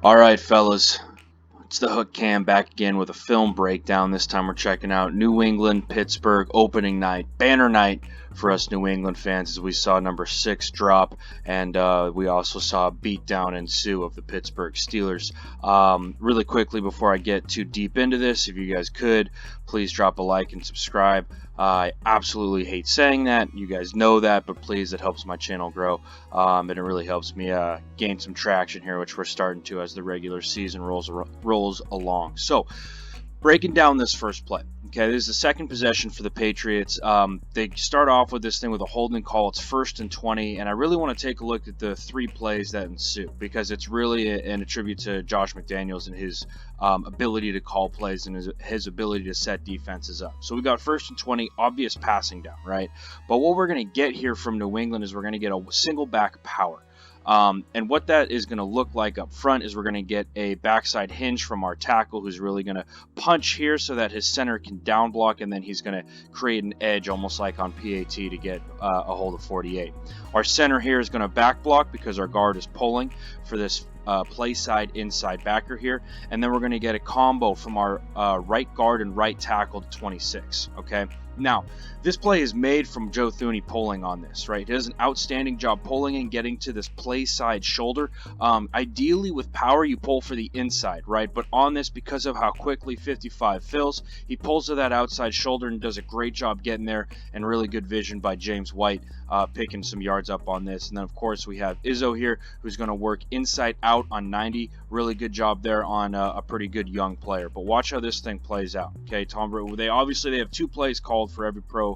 All right, fellas, it's the Hook Cam back again with a film breakdown. This time we're checking out New England Pittsburgh opening night, banner night for us New England fans, as we saw number 6 drop, and we also saw a beatdown ensue of the Pittsburgh Steelers. Really quickly before I get too deep into this, if you guys could, please drop a like and subscribe. I absolutely hate saying that. You guys know that, but please, it helps my channel grow, and it really helps me gain some traction here, which we're starting to as the regular season rolls along. So, breaking down this first play. Okay, this is the second possession for the Patriots. They start off with this thing with a holding call. It's 1st and 20, and I really want to take a look at the 3 plays that ensue because it's really a tribute to Josh McDaniels and his ability to call plays and his ability to set defenses up. So we got 1st and 20, obvious passing down, right? But what we're going to get here from New England is we're going to get a single back power. And what that is going to look like up front is we're going to get a backside hinge from our tackle, who's really going to punch here so that his center can down block, and then he's going to create an edge almost like on PAT to get a hold of 48. Our center here is going to back block because our guard is pulling for this play side inside backer here, and then we're going to get a combo from our right guard and right tackle to 26. Okay, now this play is made from Joe Thuney pulling on this, right? He does an outstanding job pulling and getting to this play side shoulder. Ideally with power you pull for the inside, right? But on this, because of how quickly 55 fills, he pulls to that outside shoulder and does a great job getting there, and really good vision by James White picking some yards up on this. And then of course we have Izzo here, who's going to work inside out on 90. Really good job there on a pretty good young player. But watch how this thing plays out. Okay, they have 2 plays called for every pro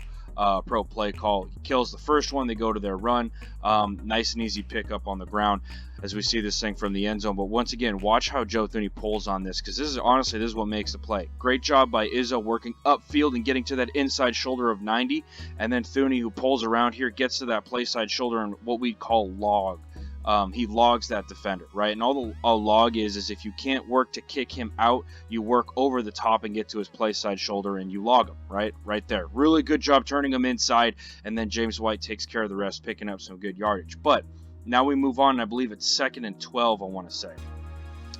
play call. He kills the first one, they go to their run. Nice and easy pickup on the ground as we see this thing from the end zone. But once again, watch how Joe Thuney pulls on this, because this is what makes the play. Great job by Izzo working upfield and getting to that inside shoulder of 90, and then Thuney, who pulls around here, gets to that play side shoulder and what we call log. He logs that defender, right? And all a log is if you can't work to kick him out, you work over the top and get to his play side shoulder and you log him, right there. Really good job turning him inside, and then James White takes care of the rest, picking up some good yardage. But now we move on, and I believe it's 2nd and 12, I want to say.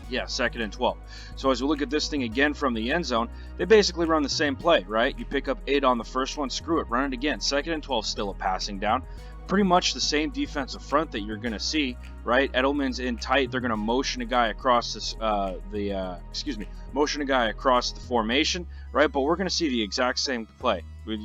Yeah, 2nd and 12. So as we look at this thing again from the end zone, they basically run the same play, right? You pick up 8 on the first one, screw it, run it again. 2nd and 12, still a passing down. Pretty much the same defensive front that you're going to see, right? Edelman's in tight. They're going to motion a guy across this, motion a guy across the formation, right? But we're going to see the exact same play.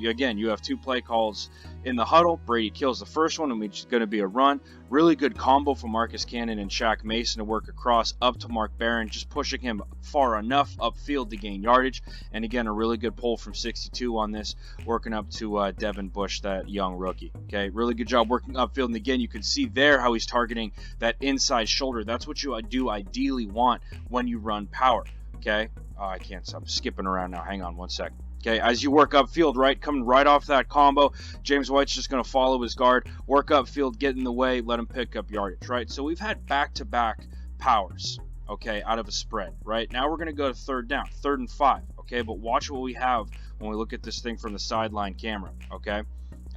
Again, you have 2 play calls in the huddle. Brady kills the first one, and it's going to be a run. Really good combo from Marcus Cannon and Shaq Mason to work across up to Mark Barron, just pushing him far enough upfield to gain yardage. And again, a really good pull from 62 on this, working up to Devin Bush, that young rookie. Okay, really good job working upfield. And again, you can see there how he's targeting that inside shoulder. That's what you do ideally want when you run power. Okay, I can't stop skipping around now. Hang on one second. Okay, as you work upfield, right, coming right off that combo, James White's just going to follow his guard, work upfield, get in the way, let him pick up yardage, right? So we've had back-to-back powers, okay, out of a spread, right? Now we're going to go to 3rd down, 3rd and 5, okay? But watch what we have when we look at this thing from the sideline camera, okay?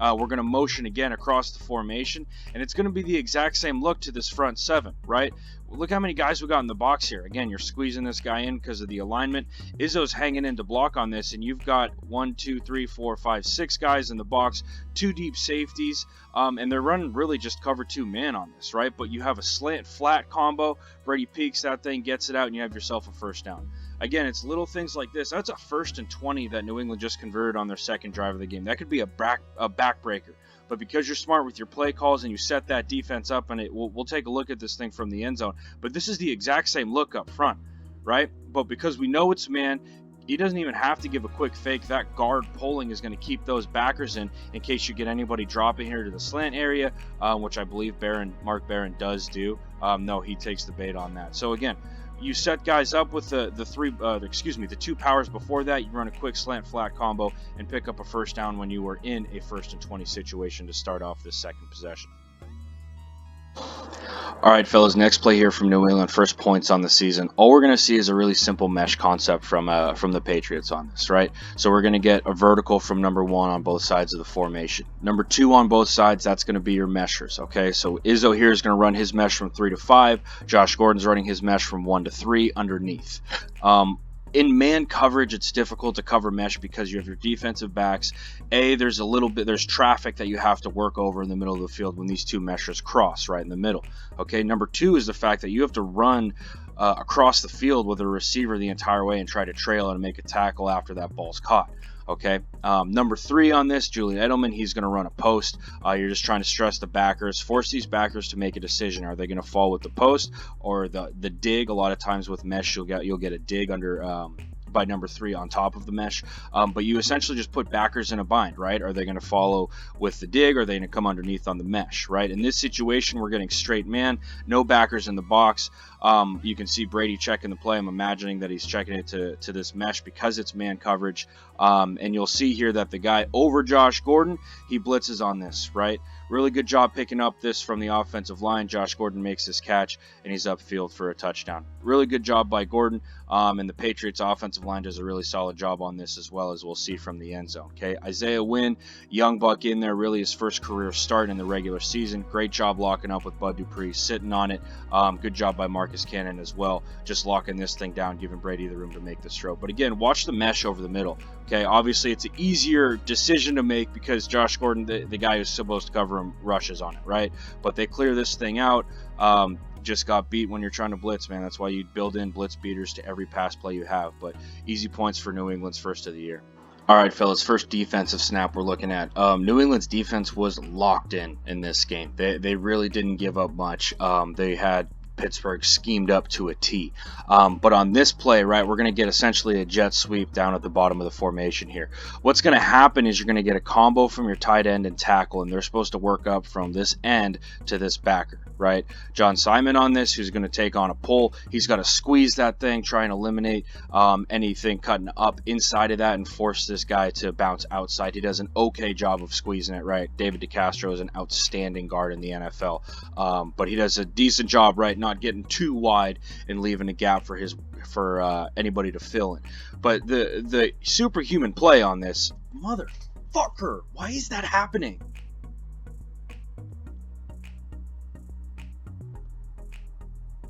We're going to motion again across the formation, and it's going to be the exact same look to this front 7, right? Look how many guys we got in the box here. Again, you're squeezing this guy in because of the alignment. Izzo's hanging in to block on this, and you've got 1, 2, 3, 4, 5, 6 guys in the box, 2 deep safeties, and they're running really just cover 2 man on this, right? But you have a slant flat combo. Brady peeks that thing, gets it out, and you have yourself a 1st down. Again, it's little things like this. That's a 1st and 20 that New England just converted on their 2nd drive of the game. That could be a backbreaker. But because you're smart with your play calls and you set that defense up, and we'll take a look at this thing from the end zone. But this is the exact same look up front, right? But because we know it's man, he doesn't even have to give a quick fake. That guard pulling is going to keep those backers in case you get anybody dropping here to the slant area, which I believe Mark Barron does do. No, he takes the bait on that. So again, you set guys up with the 2 powers before that. You run a quick slant flat combo and pick up a 1st down when you were in a 1st and 20 situation to start off this 2nd possession. All right, fellas. Next play here from New England. First points on the season. All we're going to see is a really simple mesh concept from the Patriots on this, right? So we're going to get a vertical from number 1 on both sides of the formation. Number 2 on both sides. That's going to be your meshers. Okay. So Izzo here is going to run his mesh from 3 to 5. Josh Gordon's running his mesh from 1 to 3 underneath. In man coverage, it's difficult to cover mesh because you have your defensive backs. There's traffic that you have to work over in the middle of the field when these two meshers cross right in the middle. Okay, number 2 is the fact that you have to run across the field with a receiver the entire way and try to trail and make a tackle after that ball's caught. Okay, number 3 on this, Julian Edelman, he's going to run a post. You're just trying to stress the backers, force these backers to make a decision. Are they going to fall with the post or the dig? A lot of times with mesh, you'll get a dig under by number 3 on top of the mesh. But you essentially just put backers in a bind, right? Are they going to follow with the dig or are they going to come underneath on the mesh, right? In this situation, we're getting straight man, no backers in the box. You can see Brady checking the play. I'm imagining that he's checking it to this mesh because it's man coverage. And you'll see here that the guy over Josh Gordon, he blitzes on this, right? Really good job picking up this from the offensive line. Josh Gordon makes this catch, and he's upfield for a touchdown. Really good job by Gordon, and the Patriots offensive line does a really solid job on this as well, as we'll see from the end zone. Okay, Isaiah Wynn, young buck in there, really his first career start in the regular season. Great job locking up with Bud Dupree, sitting on it. Good job by Marcus Cannon as well, just locking this thing down, giving Brady the room to make this throw. But again, watch the mesh over the middle. Okay, obviously it's an easier decision to make because Josh Gordon, the guy who's supposed to cover him, rushes on it, right? But they clear this thing out. Just got beat when you're trying to blitz, man. That's why you build in blitz beaters to every pass play you have. But easy points for New England's first of the year. All right, fellas, first defensive snap we're looking at. New England's defense was locked in this game. They really didn't give up much. They had Pittsburgh schemed up to a T. But on this play, right, we're going to get essentially a jet sweep down at the bottom of the formation here. What's going to happen is you're going to get a combo from your tight end and tackle, and they're supposed to work up from this end to this backer, right? John Simon on this, who's going to take on a pull. He's got to squeeze that thing, try and eliminate anything cutting up inside of that and force this guy to bounce outside. He does an okay job of squeezing it, right? David DeCastro is an outstanding guard in the NFL, but he does a decent job, right? Not getting too wide and leaving a gap for anybody to fill in. But the superhuman play on this, motherfucker, why is that happening?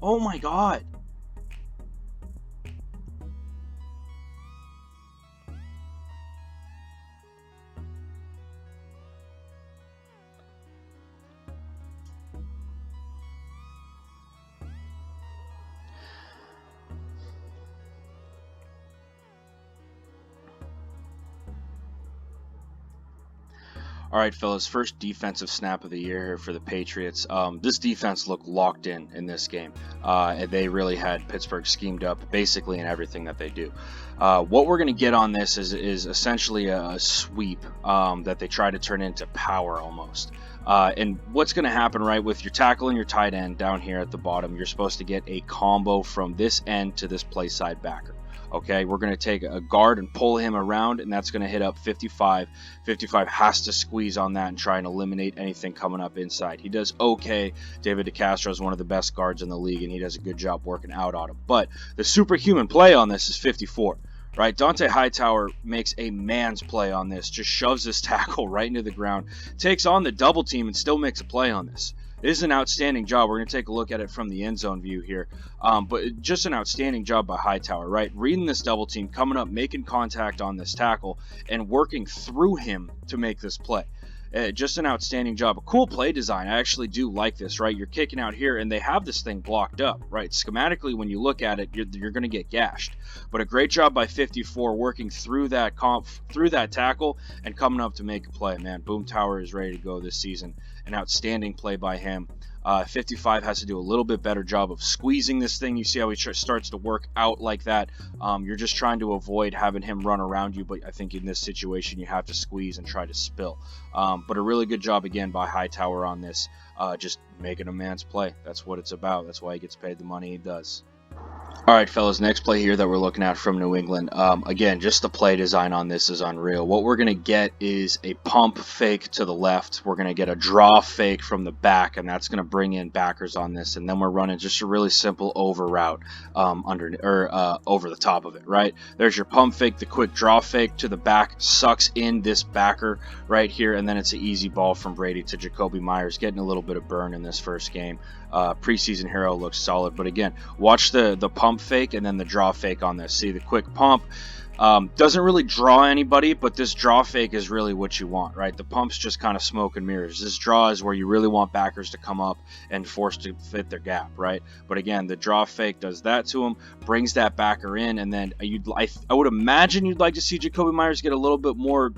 Oh my god. All right, fellas, first defensive snap of the year here for the Patriots. This defense looked locked in this game. And they really had Pittsburgh schemed up basically in everything that they do. What we're going to get on this is essentially a sweep that they try to turn into power almost. And what's going to happen, right, with your tackle and your tight end down here at the bottom, you're supposed to get a combo from this end to this play side backer. Okay, we're going to take a guard and pull him around, and that's going to hit up 55. 55 has to squeeze on that and try and eliminate anything coming up inside. He does okay. David DeCastro is one of the best guards in the league, and he does a good job working out on him. But the superhuman play on this is 54. Right, Dante Hightower makes a man's play on this, just shoves this tackle right into the ground, takes on the double team, and still makes a play on this. It is an outstanding job. We're going to take a look at it from the end zone view here. But just an outstanding job by Hightower, right? Reading this double team, coming up, making contact on this tackle, and working through him to make this play. Just an outstanding job. A cool play design. I actually do like this, right? You're kicking out here, and they have this thing blocked up, right? Schematically, when you look at it, you're going to get gashed. But a great job by 54 working through that tackle and coming up to make a play, man. Boom Tower is ready to go this season. An outstanding play by him. 55 has to do a little bit better job of squeezing this thing. You see how he starts to work out like that. You're just trying to avoid having him run around you, but I think in this situation you have to squeeze and try to spill. But a really good job again by Hightower on this, just making a man's play. That's what it's about. That's why he gets paid the money he does. All right, fellas, next play here that we're looking at from New England. Again, just the play design on this is unreal. What we're going to get is a pump fake to the left. We're going to get a draw fake from the back, and that's going to bring in backers on this. And then we're running just a really simple over route over the top of it, right? There's your pump fake, the quick draw fake to the back, sucks in this backer right here, and then it's an easy ball from Brady to Jacoby Myers, getting a little bit of burn in this first game. Preseason hero looks solid, but again, watch the pump fake and then the draw fake on this. See the quick pump doesn't really draw anybody, but this draw fake is really what you want, right? The pump's just kind of smoke and mirrors. This draw is where you really want backers to come up and force to fit their gap, right? But again, the draw fake does that to him, brings that backer in, and then I would imagine you'd like to see Jacoby Myers get a little bit more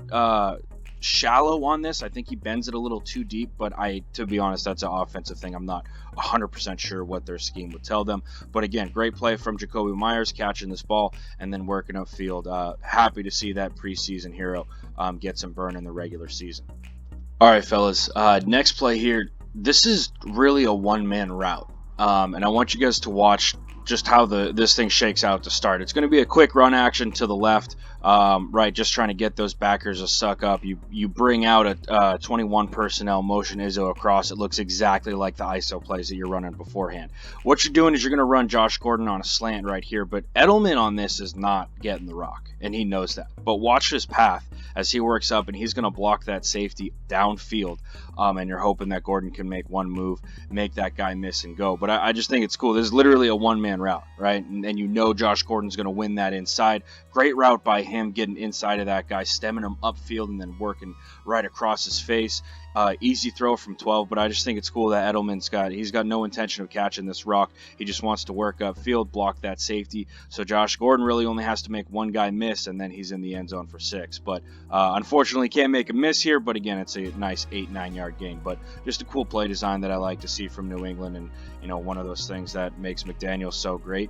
shallow on this. I think he bends it a little too deep, but to be honest, that's an offensive thing. I'm not 100% sure what their scheme would tell them. But again, great play from Jacoby Myers catching this ball and then working upfield. Happy to see that preseason hero get some burn in the regular season. All right, fellas, next play here. This is really a one-man route, and I want you guys to watch just how this thing shakes out to start. It's going to be a quick run action to the left, right, just trying to get those backers to suck up. You bring out a 21 personnel motion Izzo across. It looks exactly like the ISO plays that you're running beforehand. What you're doing is you're going to run Josh Gordon on a slant right here, but Edelman on this is not getting the rock, and he knows that. But watch his path as he works up, and he's going to block that safety downfield, and you're hoping that Gordon can make one move, make that guy miss and go. But I just think it's cool. This is literally a one-man route, right? And you know Josh Gordon's going to win that inside. Great route by him, getting inside of that guy, stemming him upfield and then working right across his face. Easy throw from 12, but I just think it's cool that he's got no intention of catching this rock. He just wants to work upfield, block that safety. So Josh Gordon really only has to make one guy miss, and then he's in the end zone for 6. But unfortunately, can't make a miss here. But again, it's a nice 8-9 yard gain. But just a cool play design that I like to see from New England, and one of those things that makes McDaniel so great.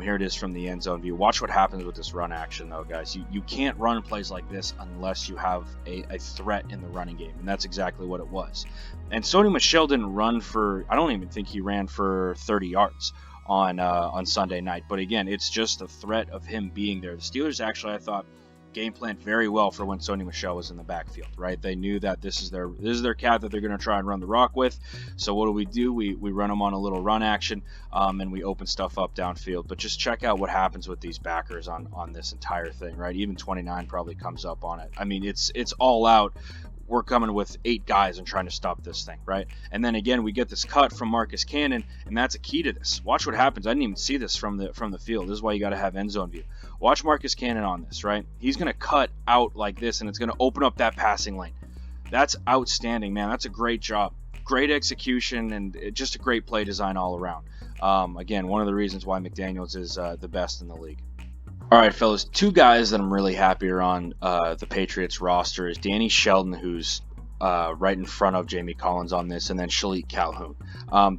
Here it is from the end zone view. Watch what happens with this run action, though, guys. You can't run plays like this unless you have a threat in the running game, and that's exactly what it was. And Sony Michel didn't run I don't even think he ran for 30 yards on Sunday night. But again, it's just the threat of him being there. The Steelers actually, I thought, game planned very well for when Sony Michel was in the backfield, right? They knew that this is their cat that they're going to try and run the rock with. So what do? We run them on a little run action, and we open stuff up downfield. But just check out what happens with these backers on this entire thing, right? Even 29 probably comes up on it. I mean, it's all out. We're coming with 8 guys and trying to stop this thing, right? And then again, we get this cut from Marcus Cannon, and that's a key to this. Watch what happens. I didn't even see this from the field. This is why you got to have end zone view. Watch Marcus Cannon on this, right? He's going to cut out like this, and it's going to open up that passing lane. That's outstanding, man. That's a great job. Great execution, and just a great play design all around. Again, one of the reasons why McDaniels is the best in the league. All right, fellas, 2 guys that I'm really happy are on the Patriots roster is Danny Shelton, who's right in front of Jamie Collins on this, and then Shalik Calhoun.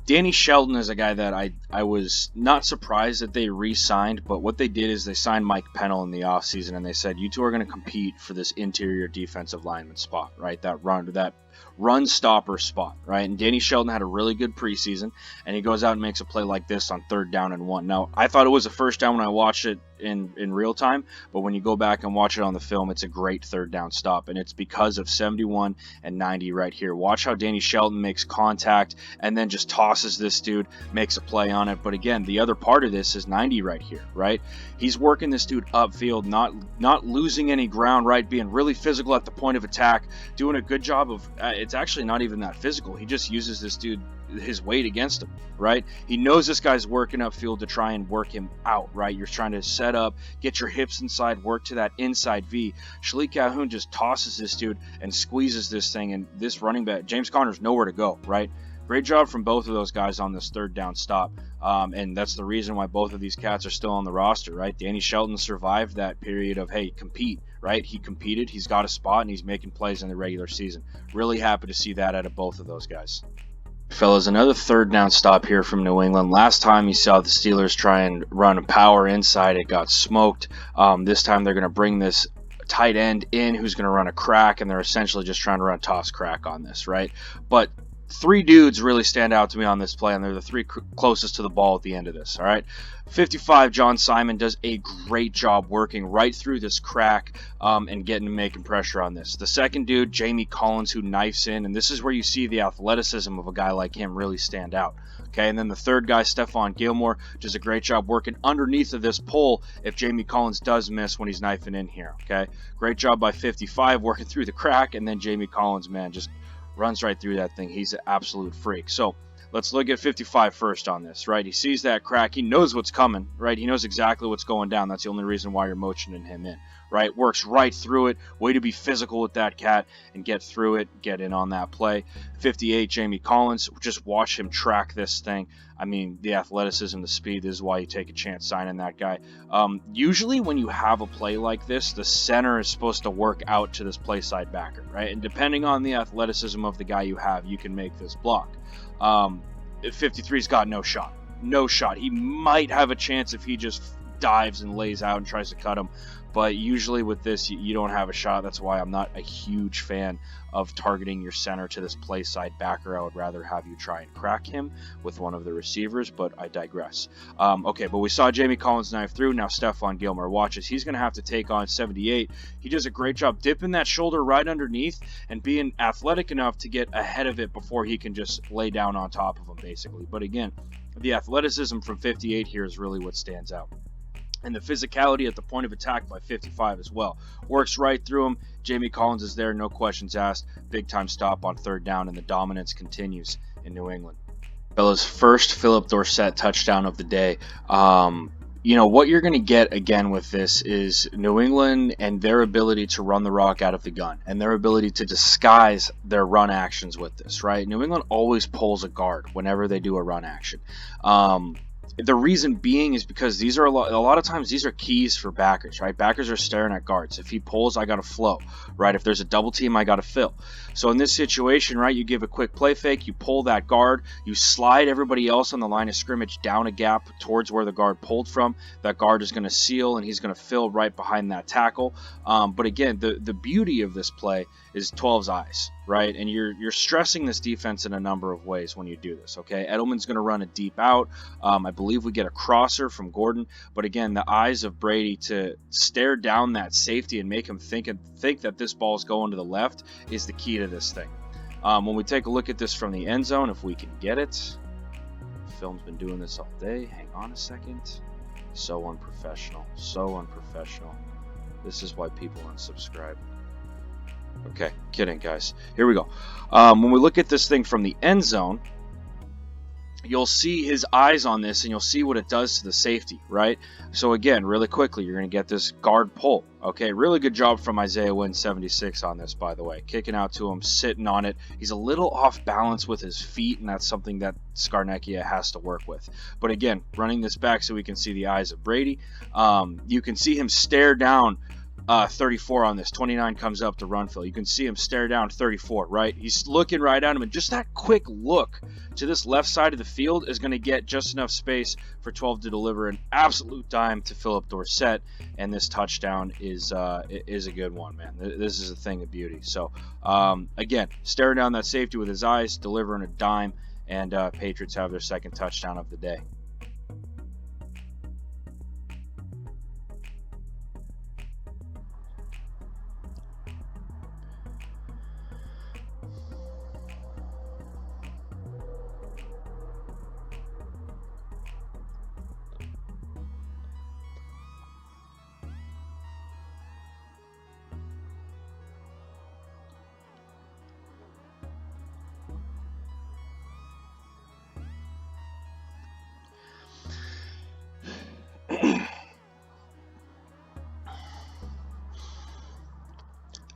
Danny Shelton is a guy that I was not surprised that they re-signed, but what they did is they signed Mike Pennell in the offseason, and they said, you two are going to compete for this interior defensive lineman spot, right? That run stopper spot, right? And Danny Shelton had a really good preseason, and he goes out and makes a play like this on 3rd down and 1. Now, I thought it was a first down when I watched it in real time, but when you go back and watch it on the film, it's a great 3rd down stop, and it's because of 71 and 90 right here. Watch how Danny Shelton makes contact and then just tosses this dude, makes a play on it. But again, the other part of this is 90 right here, right? He's working this dude upfield, not losing any ground, right? Being really physical at the point of attack, doing a good job of it's actually not even that physical. He just uses this dude, his weight against him, right? He knows this guy's working upfield to try and work him out, right? You're trying to set up, get your hips inside, work to that inside V. Shalik Calhoun just tosses this dude and squeezes this thing, and this running back, James Conner's nowhere to go, right? Great job from both of those guys on this 3rd down stop, and that's the reason why both of these cats are still on the roster, right? Danny Shelton survived that period of, hey, compete, right? He competed, he's got a spot, and he's making plays in the regular season. Really happy to see that out of both of those guys. Fellas, another 3rd down stop here from New England. Last time you saw the Steelers try and run a power inside, it got smoked. This time they're going to bring this tight end in who's going to run a crack, and they're essentially just trying to run a toss crack on this, right? But three dudes really stand out to me on this play, and they're the three closest to the ball at the end of this. All right, 55 John Simon does a great job working right through this crack and making pressure on this. The second dude, Jamie Collins, who knifes in, and this is where you see the athleticism of a guy like him really stand out. Okay, and then the third guy, Stephon Gilmore, does a great job working underneath of this pole if Jamie Collins does miss when he's knifing in here. Okay, great job by 55 working through the crack, and then Jamie Collins, man, just runs right through that thing. He's an absolute freak. So let's look at 55 first on this, right? He sees that crack. He knows what's coming, right? He knows exactly what's going down. That's the only reason why you're motioning him in, right? Works right through it. Way to be physical with that cat and get through it, get in on that play. 58, Jamie Collins, just watch him track this thing. I mean, the athleticism, the speed, this is why you take a chance signing that guy. Usually when you have a play like this, the center is supposed to work out to this play side backer, right? And depending on the athleticism of the guy you have, you can make this block. 53's got no shot. No shot. He might have a chance if he just dives and lays out and tries to cut him. But usually with this, you don't have a shot. That's why I'm not a huge fan of targeting your center to this play side backer. I would rather have you try and crack him with one of the receivers, but I digress. Okay, but we saw Jamie Collins knife through. Now Stephon Gilmore watches. He's going to have to take on 78. He does a great job dipping that shoulder right underneath and being athletic enough to get ahead of it before he can just lay down on top of him, basically. But again, the athleticism from 58 here is really what stands out. And the physicality at the point of attack by 55 as well. Works right through him. Jamie Collins is there, no questions asked. Big time stop on third down, and the dominance continues in New England. Fellas, first Philip Dorsett touchdown of the day. You know, what you're going to get again with this is New England and their ability to run the rock out of the gun and their ability to disguise their run actions with this, right? New England always pulls a guard whenever they do a run action. The reason being is because these are a lot of times these are keys for backers, right? Backers are staring at guards. If he pulls, I got to flow, right? If there's a double team, I got to fill. So in this situation, right, you give a quick play fake, you pull that guard, you slide everybody else on the line of scrimmage down a gap towards where the guard pulled from. That guard is going to seal and he's going to fill right behind that tackle. But again, the beauty of this play is 12's eyes, right? And you're stressing this defense in a number of ways when you do this, okay? Edelman's going to run a deep out. I believe we get a crosser from Gordon, but again, the eyes of Brady to stare down that safety and make him think that this ball is going to the left is the key to this thing. When we take a look at this from the end zone, if we can get it, film's been doing this all day. Hang on a second. So unprofessional. So unprofessional. This is why people unsubscribe. Okay, kidding, guys. Here we go. When we look at this thing from the end zone, you'll see his eyes on this, and you'll see what it does to the safety, right? So again, really quickly, you're going to get this guard pull. Okay, really good job from Isaiah Wynn 76 on this, by the way. Kicking out to him, sitting on it. He's a little off balance with his feet, and that's something that Scarnecchia has to work with. But again, running this back so we can see the eyes of Brady. You can see him stare down 34 on this. 29 comes up to run fill. You can see him stare down 34, right? He's looking right at him, and just that quick look to this left side of the field is going to get just enough space for 12 to deliver an absolute dime to Philip Dorsett, and this touchdown is a good one, man. This is a thing of beauty. So again, staring down that safety with his eyes, delivering a dime, and Patriots have their second touchdown of the day.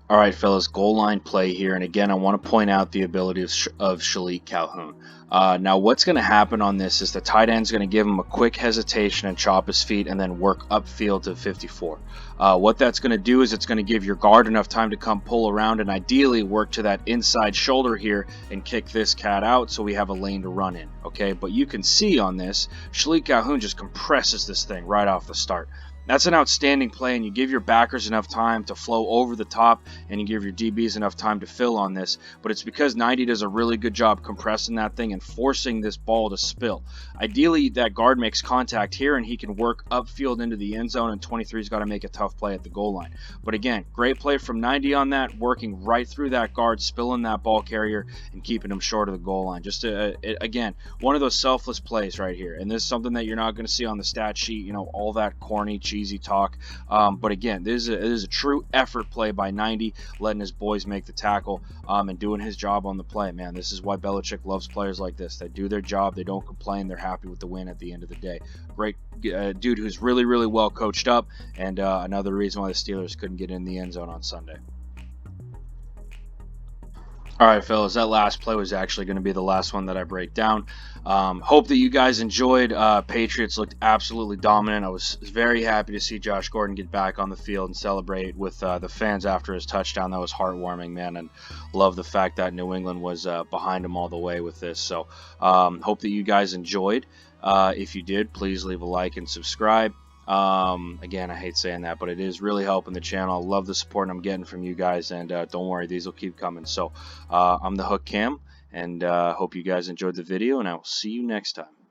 All right, fellas, goal line play here. And again, I want to point out the ability of Shalik Calhoun. Now, what's going to happen on this is the tight end's going to give him a quick hesitation and chop his feet and then work upfield to 54. What that's going to do is it's going to give your guard enough time to come pull around and ideally work to that inside shoulder here and kick this cat out so we have a lane to run in. Okay, but you can see on this, Shalik Calhoun just compresses this thing right off the start. That's an outstanding play, and you give your backers enough time to flow over the top, and you give your DBs enough time to fill on this. But it's because 90 does a really good job compressing that thing and forcing this ball to spill. Ideally, that guard makes contact here, and he can work upfield into the end zone, and 23's got to make a tough play at the goal line. But again, great play from 90 on that, working right through that guard, spilling that ball carrier, and keeping him short of the goal line. Just, again, one of those selfless plays right here. And this is something that you're not going to see on the stat sheet, all that corny, cheesy talk. But again, this is a true effort play by 90, letting his boys make the tackle and doing his job on the play. Man, this is why Belichick loves players like this. They do their job. They don't complain. They're happy with the win at the end of the day. Great dude who's really, really well coached up, and another reason why the Steelers couldn't get in the end zone on Sunday. All right, fellas, that last play was actually going to be the last one that I break down. Hope that you guys enjoyed. Patriots looked absolutely dominant. I was very happy to see Josh Gordon get back on the field and celebrate with the fans after his touchdown. That was heartwarming, man, and love the fact that New England was behind him all the way with this. So hope that you guys enjoyed. If you did, please leave a like and subscribe. Again, I hate saying that, but it is really helping the channel. I love the support I'm getting from you guys, and don't worry, these will keep coming. So I'm the Hook Cam, and hope you guys enjoyed the video, and I will see you next time.